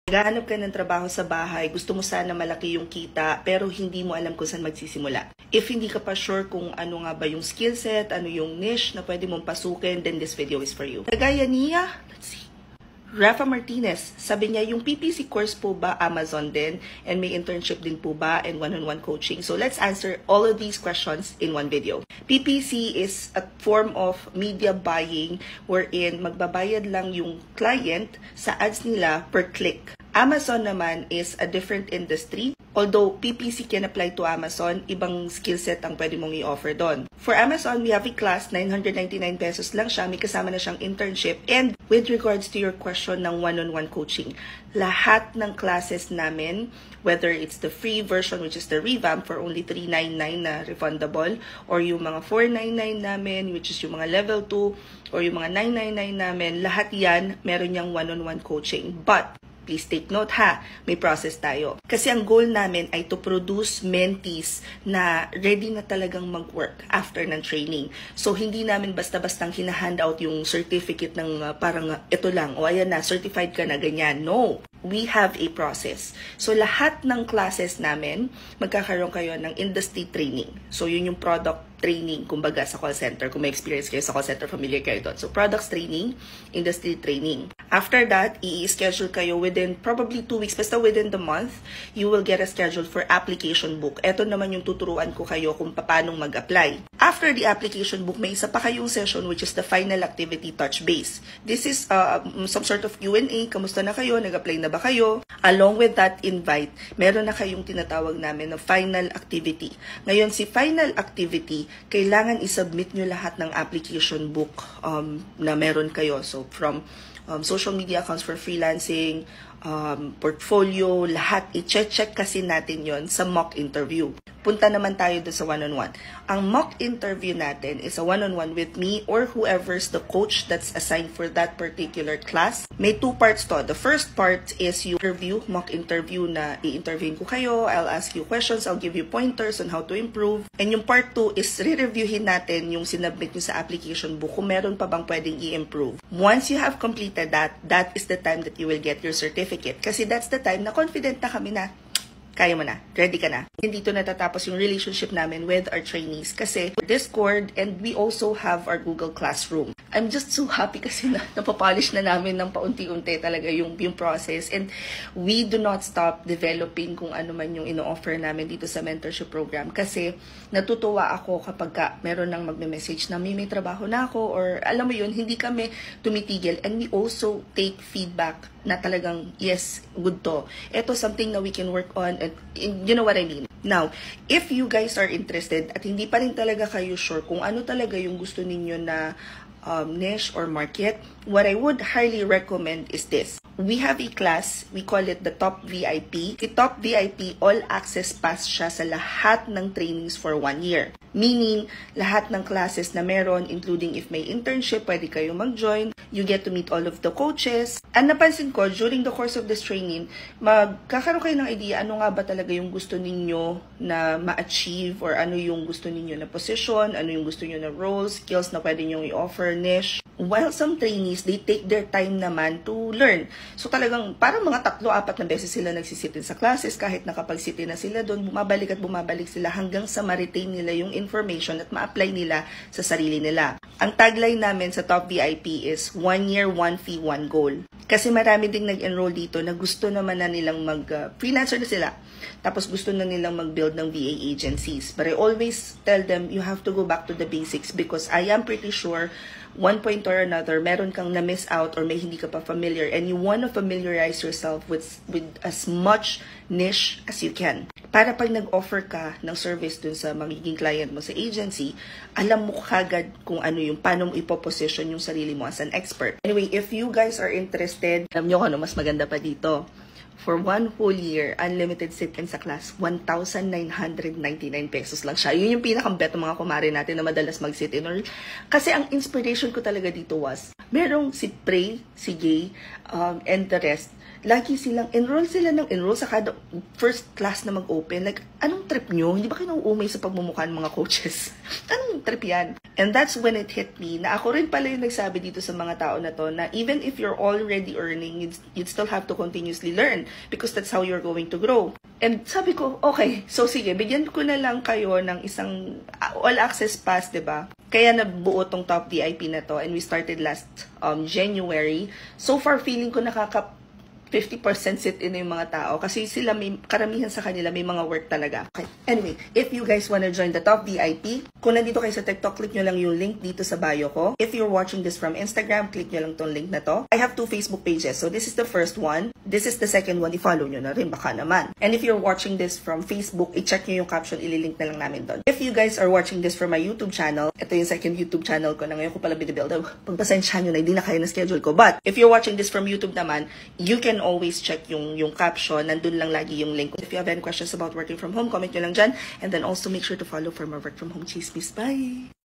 Naghahanap ka ng trabaho sa bahay, gusto mo sana malaki yung kita, pero hindi mo alam kung saan magsisimula. If hindi ka pa sure kung ano nga ba yung skill set, ano yung niche na pwede mong pasukin, then this video is for you. Kagaya niya, let's see. Rafa Martinez, sabi niya, yung PPC course po ba Amazon din? And may internship din po ba and one-on-one coaching? So let's answer all of these questions in one video. PPC is a form of media buying wherein magbabayad lang yung client sa ads nila per click. Amazon naman is a different industry. Although PPC can apply to Amazon, ibang skill set ang pwede mong i-offer doon. For Amazon, we have a class, 999 pesos lang siya. May kasama na siyang internship. And with regards to your question ng one-on-one coaching, lahat ng classes namin, whether it's the free version, which is the revamp for only $399 na refundable, or yung mga $499 namin, which is yung mga level 2, or yung mga $999 namin, lahat yan, meron niyang one-on-one coaching. But please take note ha, may process tayo. Kasi ang goal namin ay to produce mentees na ready na talagang mag-work after ng training. So, hindi namin basta-bastang hinahand out yung certificate ng parang ito lang, o ayan na, certified ka na, ganyan. No! We have a process. So, lahat ng classes namin, magkakaroon kayo ng industry training. So, yun yung product training, kumbaga sa call center. Kung may experience kayo sa call center, familiar kayo doon. So, products training, industry training. After that, i-schedule kayo within probably 2 weeks, basta within the month, you will get a schedule for application book. Ito naman yung tuturuan ko kayo kung paano mag-apply. After the application book, may isa pa kayong session which is the final activity touch base. This is some sort of Q&A. Kamusta na kayo? Nag-apply na ba kayo? Along with that invite, meron na kayong tinatawag namin na final activity. Ngayon, si final activity, kailangan isubmit nyo lahat ng application book na meron kayo. So, from social media accounts for freelancing, portfolio, lahat, i-check kasi natin yon sa mock interview. Punta naman tayo doon sa one-on-one. Ang mock interview natin is a one-on-one with me or whoever's the coach that's assigned for that particular class. May 2 parts to. The first part is yung interview, mock interview na i-interviewin ko kayo. I'll ask you questions, I'll give you pointers on how to improve. And yung part 2 is re-reviewin natin yung sinubmit nyo sa application book kung meron pa bang pwedeng i-improve. Once you have completed that, that is the time that you will get your certificate. Kasi that's the time na confident na kami na kaya mo na, ready ka na. Dito natatapos yung relationship namin with our trainees kasi Discord, and we also have our Google Classroom. I'm just so happy kasi na napapolish na namin ng paunti-unti talaga yung process, and we do not stop developing kung ano man yung ino-offer namin dito sa mentorship program kasi natutuwa ako kapag meron nang magme-message na may trabaho na ako, or alam mo yun, hindi kami tumitigil, and we also take feedback na talagang, yes, good to. Ito something na we can work on, and you know what I mean. Now, if you guys are interested at hindi pa rin talaga kayo sure kung ano talaga yung gusto ninyo na niche or market, what I would highly recommend is this. We have a class, we call it the Top VIP. The Top VIP, all access pass siya sa lahat ng trainings for 1 year. Meaning, lahat ng classes na meron, including if may internship, pwede kayo mag-join. You get to meet all of the coaches. And napansin ko, during the course of this training, magkakaroon kayo ng idea ano nga ba talaga yung gusto ninyo na ma-achieve, or ano yung gusto ninyo na position, ano yung gusto niyo na roles, skills na pwede nyo i-offer, niche. While some trainees, they take their time naman to learn. So talagang parang mga 3-4 na beses sila nagsisitin sa classes, kahit nakapag-sitin na sila doon, bumabalik at bumabalik sila hanggang sa ma-retain nila yung information at ma-apply nila sa sarili nila. Ang tagline namin sa Top VIP is 1 year, 1 fee, 1 goal. Kasi marami ding nag-enroll dito na gusto naman na nilang mag-freelancer na sila. Tapos gusto na nilang mag-build ng VA agencies. But I always tell them, you have to go back to the basics because I am pretty sure one point or another, meron kang na-miss out or may hindi ka pa familiar, and you want to familiarize yourself with as much niche as you can. Para pag nag-offer ka ng service dun sa magiging client mo sa agency, alam mo kagad kung ano yung paano mo ipoposition yung sarili mo as an expert. Anyway, if you guys are interested, alam nyo kung ano mas maganda pa dito. For 1 whole year, unlimited sit-in sa class, 1,999 pesos lang siya. Yun yung pinakambet ng mga kumare natin na madalas mag-sit-in. Kasi ang inspiration ko talaga dito was, merong si Prey, si Jay, and the rest, lagi silang enroll sa kada first class na mag-open. Like, anong trip nyo? Hindi ba kayo nauumay sa pagmumukha ng mga coaches? Anong trip yan? And that's when it hit me na ako rin pala yung nagsabi dito sa mga tao na to na even if you're already earning, you'd still have to continuously learn because that's how you're going to grow. And sabi ko, okay, so sige, bigyan ko na lang kayo ng isang all-access pass, diba? Kaya nabuo tong Top VIP na to and we started last January. So far, feeling ko 50% sit-in yung mga tao kasi sila karamihan sa kanila may mga work talaga. Okay. Anyway, if you guys wanna join the Top VIP, kung nandito kayo sa TikTok, click nyo lang yung link dito sa bio ko. If you're watching this from Instagram, click nyo lang tong link na to. I have 2 Facebook pages. So this is the first one. This is the second one. I-follow nyo na rin, baka naman. And if you're watching this from Facebook, i-check nyo yung caption, ililink na lang namin doon. If you guys are watching this from my YouTube channel, ito yung second YouTube channel ko na ngayon ko pala binibuild. Pagpasensya nyo na, hindi na kayo na schedule ko. But if you're watching this from YouTube naman, you can always check yung caption. Nandun lang lagi yung link. If you have any questions about working from home, comment nyo lang dyan. And then also make sure to follow for more work from home chismis. Bye!